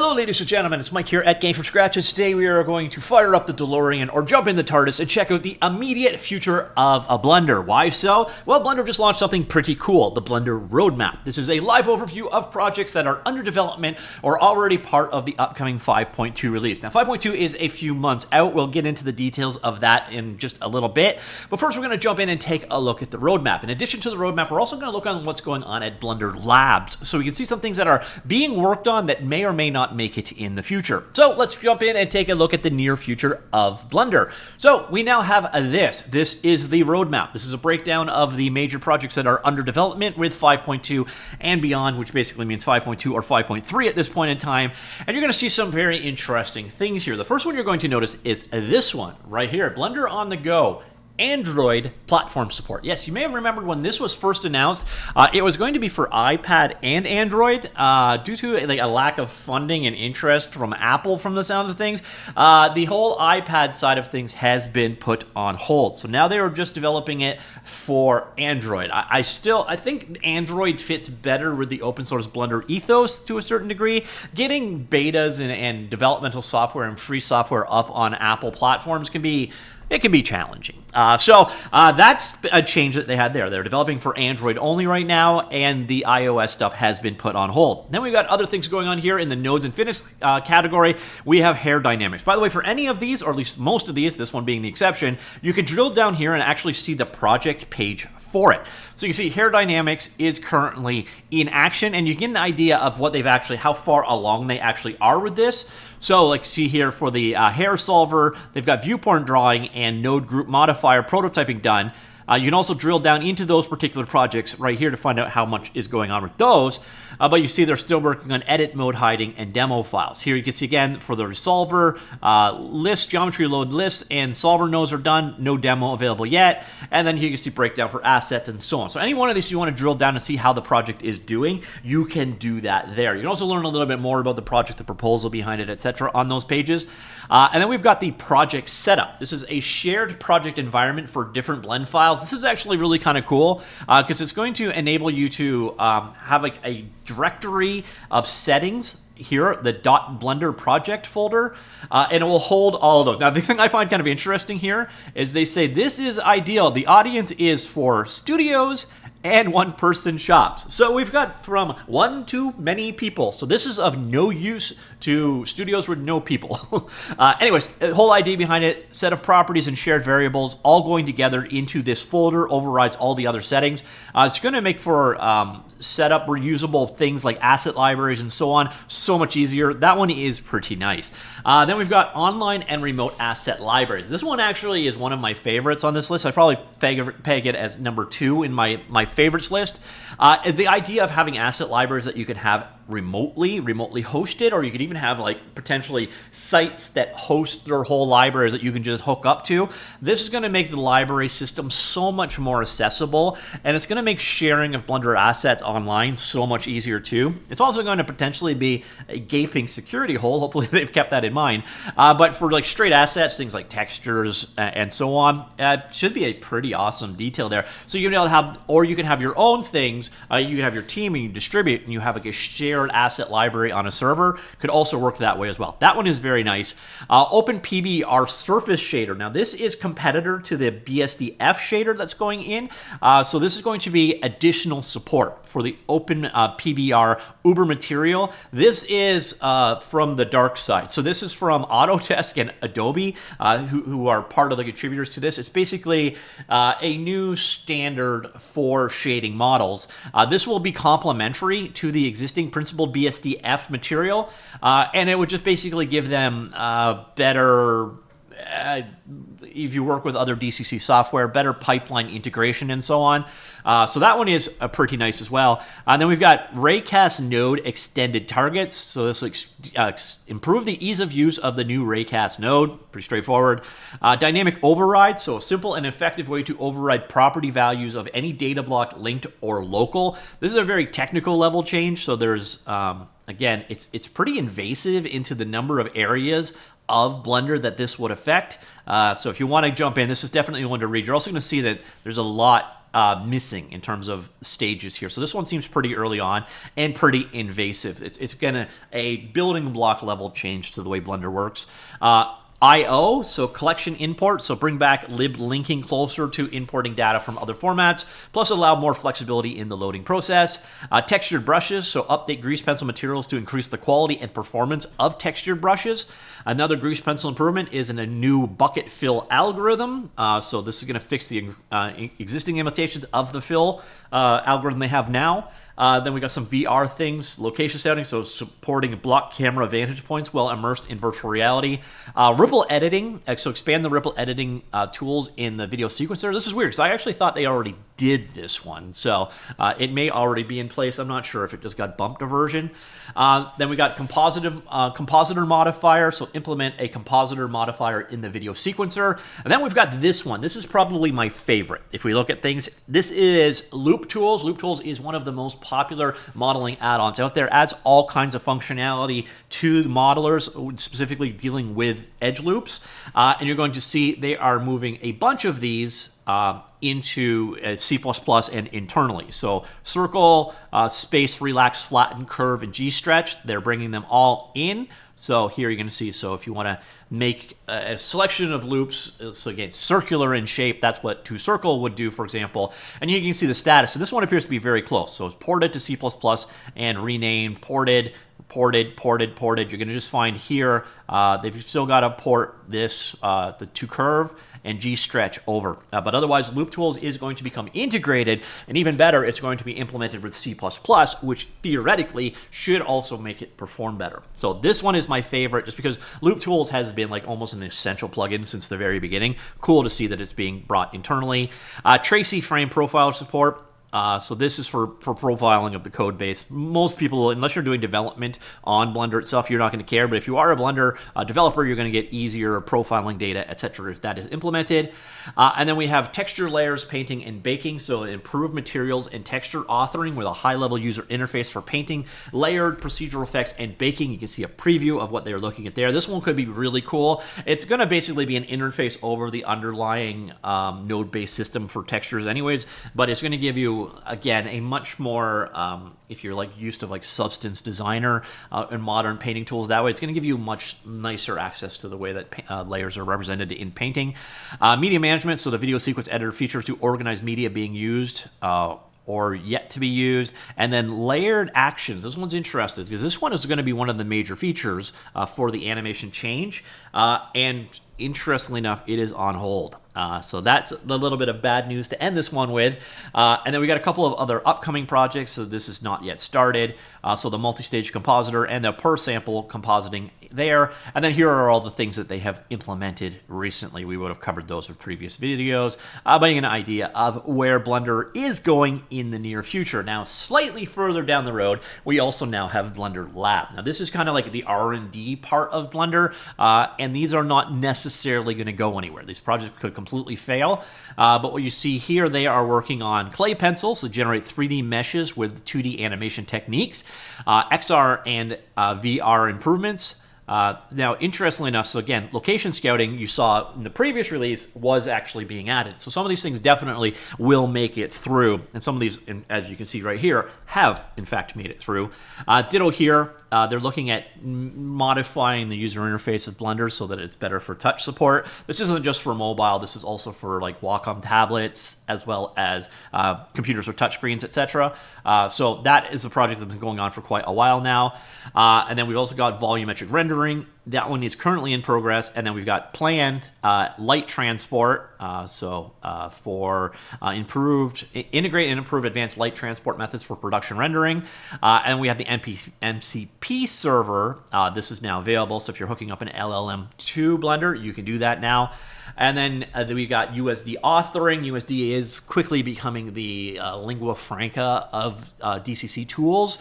Hello ladies and gentlemen, it's Mike here at Gamefromscratch, and today we are going to fire up the DeLorean or jump in the TARDIS and check out the immediate future of a Blender. Why so? Well, Blender just launched something pretty cool, the Blender Roadmap. This is a live overview of projects that are under development or already part of the upcoming 5.2 release. Now 5.2 is a few months out. We'll get into the details of that in just a little bit, but first we're going to jump in and take a look at the roadmap. In addition to the roadmap, we're also going to look on what's going on at Blender Labs, so we can see some things that are being worked on that may or may not make it in the future. So let's jump in and take a look at the near future of Blender. So we now have this. This is the roadmap. This is a breakdown of the major projects that are under development with 5.2 and beyond, which basically means 5.2 or 5.3 at this point in time. And you're going to see some very interesting things here. The first one you're going to notice is this one right here, Blender on the Go. Android platform support. Yes, you may have remembered when this was first announced, it was going to be for iPad and Android due to a lack of funding and interest from Apple from the sounds of things. The whole iPad side of things has been put on hold. So now they are just developing it for Android. I think Android fits better with the open source Blender ethos to a certain degree. Getting betas and developmental software and free software up on Apple platforms can be challenging. So that's a change that they had there. They're developing for Android only right now, and the iOS stuff has been put on hold. Then we've got other things going on here in the nodes and finish category. We have hair dynamics. By the way, for any of these, or at least most of these, this one being the exception, you can drill down here and actually see the project page for it. So you can see hair dynamics is currently in action, and you get an idea of what how far along they actually are with this. So like see here for the hair solver, they've got viewport drawing and node group modifier prototyping done. You can also drill down into those particular projects right here to find out how much is going on with those. But you see they're still working on edit mode hiding and demo files. Here you can see again for the resolver, lists, geometry load lists, and solver nodes are done. No demo available yet. And then here you can see breakdown for assets and so on. So any one of these you want to drill down to see how the project is doing, you can do that there. You can also learn a little bit more about the project, the proposal behind it, etc. on those pages. And then we've got the project setup. This is a shared project environment for different blend files. This is actually really kind of cool because it's going to enable you to have like a directory of settings here, the .blender project folder, and it will hold all of those. Now, the thing I find kind of interesting here is they say this is ideal. The audience is for studios and one-person shops. So we've got from one to many people. So this is of no use to studios with no people. Anyways, the whole idea behind it, set of properties and shared variables all going together into this folder, overrides all the other settings. It's going to make for setup reusable things like asset libraries and so on so much easier. That one is pretty nice. Then we've got online and remote asset libraries. This one actually is one of my favorites on this list. I probably peg it as number 2 in my favorites list. The idea of having asset libraries that you can have remotely hosted, or you could even have like potentially sites that host their whole libraries that you can just hook up to. This is going to make the library system so much more accessible, and it's going to make sharing of Blender assets online so much easier too. It's also going to potentially be a gaping security hole. Hopefully they've kept that in mind. But for like straight assets, things like textures and so on, should be a pretty awesome detail there. So you're able to have, or you can have your own things. You can have your team and you distribute, and you have like a shared asset library on a server. Could also work that way as well. That one is very nice. OpenPBR surface shader. Now this is competitor to the BSDF shader that's going in. So this is going to be additional support for the OpenPBR Uber material. This is from the dark side. So this is from Autodesk and Adobe, who are part of the contributors to this. It's basically a new standard for shading models. This will be complementary to the existing principled BSDF material, and it would just basically give them better, if you work with other DCC software, better pipeline integration and so on. So that one is pretty nice as well. And then we've got Raycast node extended targets. So this will improve the ease of use of the new Raycast node. Pretty straightforward. Dynamic override. So a simple and effective way to override property values of any data block, linked or local. This is a very technical level change. So there's, again, it's pretty invasive into the number of areas of Blender that this would affect. So if you want to jump in, this is definitely one to read. You're also going to see that there's a lot missing in terms of stages here. So this one seems pretty early on and pretty invasive. It's gonna a building block level change to the way Blender works. I/O, so collection import, so bring back lib linking closer to importing data from other formats, plus allow more flexibility in the loading process. Textured brushes, so update grease pencil materials to increase the quality and performance of textured brushes. Another grease pencil improvement is in a new bucket fill algorithm. So this is going to fix the existing limitations of the fill algorithm they have now. Then we got some VR things, location settings, so supporting block camera vantage points while immersed in virtual reality. Ripple editing, so expand the ripple editing tools in the video sequencer. This is weird because I actually thought they already did this one, so it may already be in place. I'm not sure if it just got bumped a version. Then we got compositor modifier, so implement a compositor modifier in the video sequencer. And then we've got this one. This is probably my favorite. If we look at things, this is Loop Tools. Loop Tools is one of the most popular modeling add-ons out there. Adds all kinds of functionality to the modelers, specifically dealing with edge loops. And you're going to see they are moving a bunch of these into C++ and internally. So circle, space, relax, flatten, curve, and G-stretch, they're bringing them all in. So here you're going to see, so if you want to make a selection of loops, so again, circular in shape, that's what toCircle would do, for example. And you can see the status. So this one appears to be very close. So it's ported to C++ and renamed, ported. You're going to just find here, they've still got to port this, the toCurve and G-stretch over. But otherwise, Loop Tools is going to become integrated, and even better, it's going to be implemented with C++, which theoretically should also make it perform better. So this one is my favorite, just because Loop Tools has been like almost an essential plugin since the very beginning. Cool to see that it's being brought internally. Tracy frame profile support. So this is for profiling of the code base. Most people, unless you're doing development on Blender itself, you're not going to care. But if you are a Blender developer, you're going to get easier profiling data, etc. if that is implemented. And then we have texture layers, painting, and baking. So improved materials and texture authoring with a high-level user interface for painting, layered procedural effects, and baking. You can see a preview of what they're looking at there. This one could be really cool. It's going to basically be an interface over the underlying node-based system for textures anyways, but it's going to give you, again, a much more, if you're like used to like Substance Designer and modern painting tools that way, it's going to give you much nicer access to the way that layers are represented in painting. Media management, so the video sequence editor features to organize media being used or yet to be used. And then layered actions. This one's interesting because this one is going to be one of the major features for the animation change. And interestingly enough, it is on hold. So that's a little bit of bad news to end this one with. And then we got a couple of other upcoming projects. So this is not yet started. So the multi-stage compositor and the per sample compositing there. And then here are all the things that they have implemented recently. We would have covered those with previous videos, but you get an idea of where Blender is going in the near future. Now, slightly further down the road, we also now have Blender Lab. Now, this is kind of like the R&D part of Blender, and these are not necessarily going to go anywhere. These projects could completely fail, but what you see here, they are working on clay pencils to generate 3D meshes with 2D animation techniques, XR and VR improvements. Now, interestingly enough, so again, location scouting you saw in the previous release was actually being added. So some of these things definitely will make it through. And some of these, as you can see right here, have in fact made it through. Ditto here, they're looking at modifying the user interface of Blender so that it's better for touch support. This isn't just for mobile. This is also for like Wacom tablets, as well as computers with touchscreens, etc. So that is a project that's been going on for quite a while now. And then we've also got volumetric rendering. That one is currently in progress, and then we've got planned light transport, for integrate and improve advanced light transport methods for production rendering, and we have the MCP server. This is now available, so if you're hooking up an LLM to Blender, you can do that now. And then we've got USD authoring. USD is quickly becoming the lingua franca of DCC tools.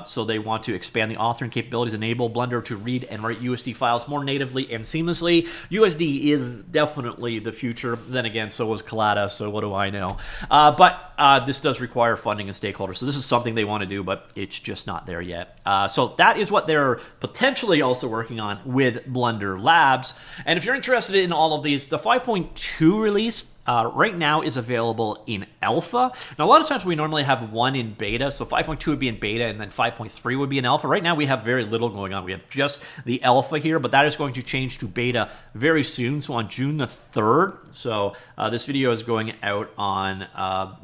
So they want to expand the authoring capabilities, enable Blender to read and write USD files more natively and seamlessly. USD is definitely the future. Then again, so was Collada, so what do I know? But this does require funding and stakeholders. So this is something they want to do, but it's just not there yet. So that is what they're potentially also working on with Blender Labs. And if you're interested in all of these, the 5.2 release right now is available in alpha. Now, a lot of times we normally have one in beta, so 5.2 would be in beta and then 5.3 would be in alpha. Right now we have very little going on. We have just the alpha here, but that is going to change to beta very soon, so on June the 3rd. So this video is going out on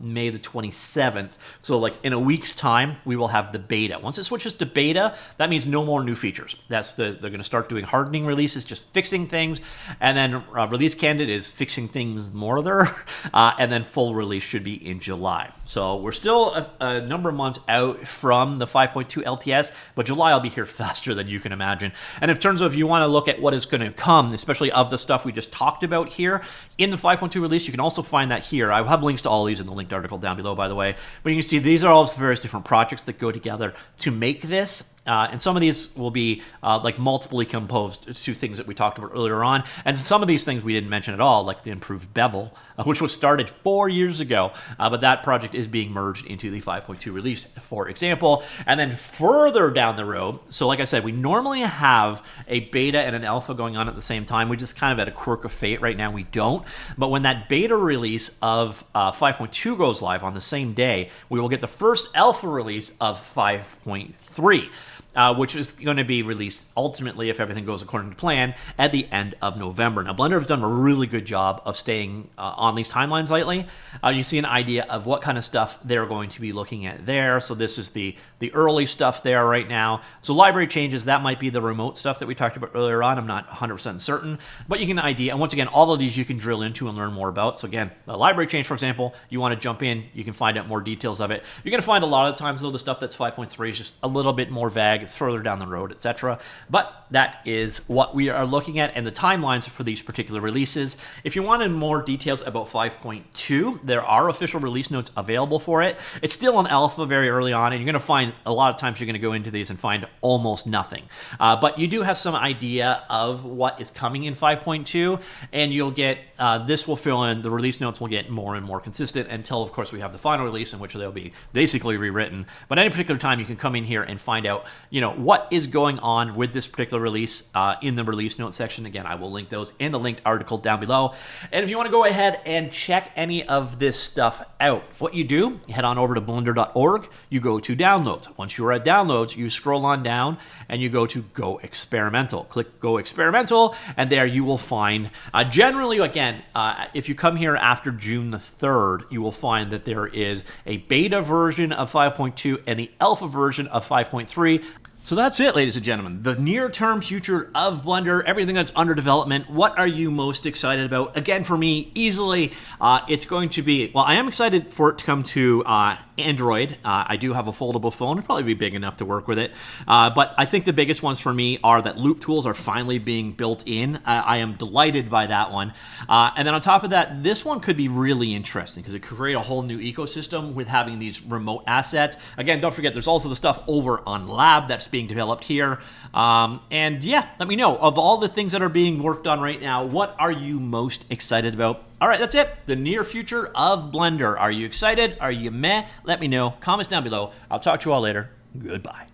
May the 27th. So like in a week's time, we will have the beta. Once it switches to beta, that means no more new features. They're going to start doing hardening releases, just fixing things, and then release candidate is fixing things more there, and then full release should be in July. So we're still a number of months out from the 5.2 LTS, but July will be here faster than you can imagine. And in terms of if you want to look at what is going to come, especially of the stuff we just talked about here, in the 5.2 release, you can also find that here. I have links to all these in the linked article down below, by the way. But you can see these are all the various different projects that go together to make this. And some of these will be like multiply composed to things that we talked about earlier on. And some of these things we didn't mention at all, like the improved bevel, which was started 4 years ago. But that project is being merged into the 5.2 release, for example. And then further down the road, so like I said, we normally have a beta and an alpha going on at the same time. We just kind of at a quirk of fate. Right now we don't. But when that beta release of 5.2 goes live on the same day, we will get the first alpha release of 5.3. Which is going to be released ultimately, if everything goes according to plan, at the end of November. Now, Blender has done a really good job of staying on these timelines lately. You see an idea of what kind of stuff they're going to be looking at there. So this is the early stuff there right now. So library changes, that might be the remote stuff that we talked about earlier on. I'm not 100% certain, but you can idea. And once again, all of these you can drill into and learn more about. So again, the library change, for example, you want to jump in, you can find out more details of it. You're going to find a lot of times, though, the stuff that's 5.3 is just a little bit more vague. It's further down the road, etc. But that is what we are looking at and the timelines for these particular releases. If you wanted more details about 5.2, there are official release notes available for it. It's still in alpha very early on, and you're going to find a lot of times you're going to go into these and find almost nothing. But you do have some idea of what is coming in 5.2, and you'll get, this will fill in, the release notes will get more and more consistent until, of course, we have the final release in which they'll be basically rewritten. But any particular time, you can come in here and find out, what is going on with this particular release in the release notes section. Again, I will link those in the linked article down below. And if you want to go ahead and check any of this stuff out, what you do, you head on over to blender.org, you go to downloads. Once you're at downloads, you scroll on down and you go to Go Experimental. Click Go Experimental, and there you will find, generally, again, if you come here after June the 3rd, you will find that there is a beta version of 5.2 and the alpha version of 5.3. So that's it, ladies and gentlemen. The near-term future of Blender, everything that's under development. What are you most excited about? Again, for me, easily, it's going to be, well, I am excited for it to come to Android. I do have a foldable phone. It'll probably be big enough to work with it. But I think the biggest ones for me are that loop tools are finally being built in. I am delighted by that one. And then on top of that, this one could be really interesting because it could create a whole new ecosystem with having these remote assets. Again, don't forget, there's also the stuff over on Lab that's being developed here. And yeah, let me know, of all the things that are being worked on right now, what are you most excited about? All right, that's it. The near future of Blender. Are you excited? Are you meh? Let me know. Comments down below. I'll talk to you all later. Goodbye.